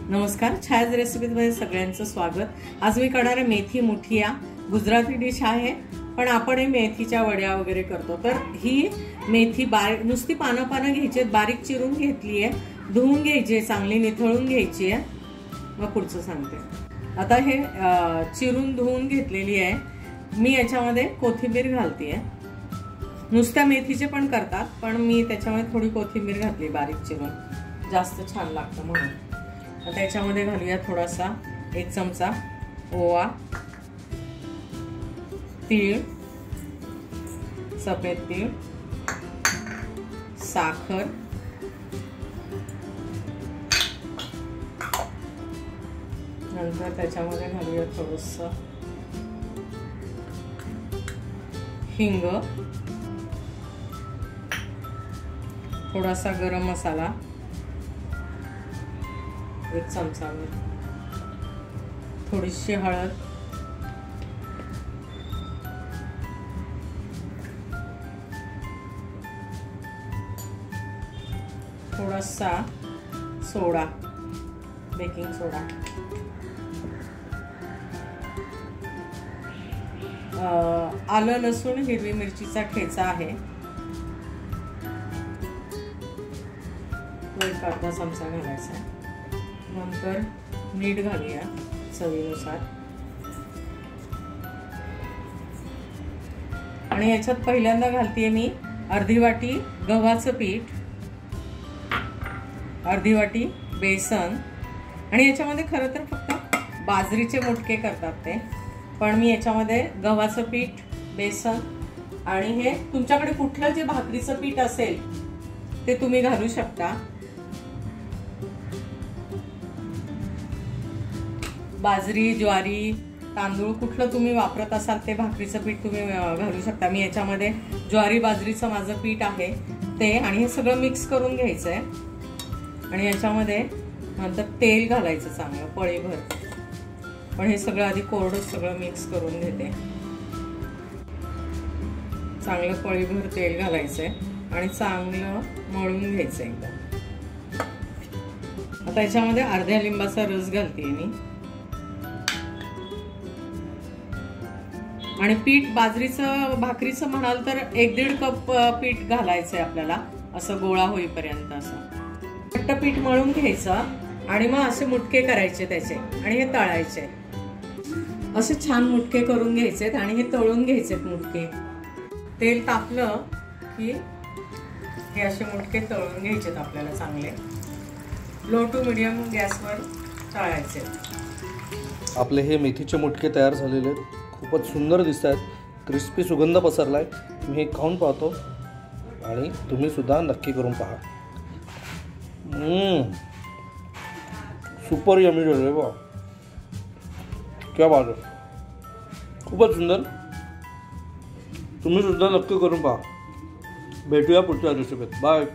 नमस्कार, छायाज रेसिपीमध्ये सगळ्यांचं स्वागत। आज मी करणार आहे मेथी मुठिया। गुजराती डिश आहे, पण आपण हे मेथीच्या वड्या वगैरे करतो। तर ही मेथी नुसती पानं घ्यायची, बारीक चिरून घेतली आहे, धुवून घ्यायची, चांगली निथळून घ्यायची आहे। मग पुढचं सांगते। आता हे चिरून धुवून घेतलेली आहे। मी याच्यामध्ये कोथिंबीर घालतेय। नुसत्या मेथीचे पण करतात, पण मी त्याच्यामध्ये थोडी कोथिंबीर घातली बारीक चिरून, जास्त छान लागतं म्हणून। आता याच्यामध्ये घालूया थोडासा 1 चमचा ओवा, तीळ, सफेद तीळ, साखर, नंतर त्याच्यामध्ये घालूया थोडंसं हिंग, थोडासा गरम मसाला 1 चमचा, थोडीशी हळद, थोडासा सोडा, बेकिंग सोडा, आलं लसूण हिरवी मिरचीचा ठेचा आहे, 1 अर्धा चमचा घालायचा। नंतर मीठ घालूया चवीनुसार। आणि याच्यात पहिल्यांदा घालतेय मी अर्धी वाटी गव्हाचं पीठ, अर्धी वाटी बेसन। आणि याच्यामध्ये खरं तर फक्त बाजरीचे मुटके करतात ते, पण मी याच्यामध्ये गव्हाचं पीठ, बेसन आणि हे तुमच्याकडे कुठलं जे भाकरीचं पीठ असेल ते तुम्ही घालू शकता। बाजरी, ज्वारी, तांदूळ कुठलं तुम्ही वापरत असाल ते भाकरीचं पीठ तुम्ही घालू शकता। मी याच्यामध्ये ज्वारी बाजरीचं माझं पीठ आहे ते, आणि हे सगळं मिक्स करून घ्यायचं आहे। आणि याच्यामध्ये नंतर तेल घालायचं चांगलं पळीभर, पण हे सगळं आधी कोरडं सगळं मिक्स करून घेते। चांगलं पळीभर तेल घालायचंय आणि चांगलं मळून घ्यायचं एकदम। आता याच्यामध्ये अर्ध्या लिंबाचा रस घालतेय मी। आणि पीठ बाजरीचं भाकरीचं म्हणाल तर 1-1.5 कप पीठ घालायचंय आपल्याला, असं गोळा होईपर्यंत असं घट्ट पीठ मळून घ्यायचं। आणि मग असे मुटके करायचे त्याचे, आणि हे तळायचे। असे छान मुटके करून घ्यायचेत आणि हे तळून घ्यायचेत मुटके। तेल तापलं की हे असे मुटके तळून घ्यायचेत आपल्याला चांगले, लो टू मीडियम गॅसवर तळायचे। आपले हे मेथीचे मुटके तयार झालेले आहेत, खूपच सुंदर दिसत आहेत, क्रिस्पी सुगंध पसरलाय। मी हे खाऊन पाहतो आणि तुम्ही सुद्धा नक्की करून पहा। सुपर यमी झाले बा, क्या बात आहे, खूपच सुंदर। तुम्ही सुद्धा नक्की करून पहा। भेटूया पुढच्या रेसिपीत, बाय।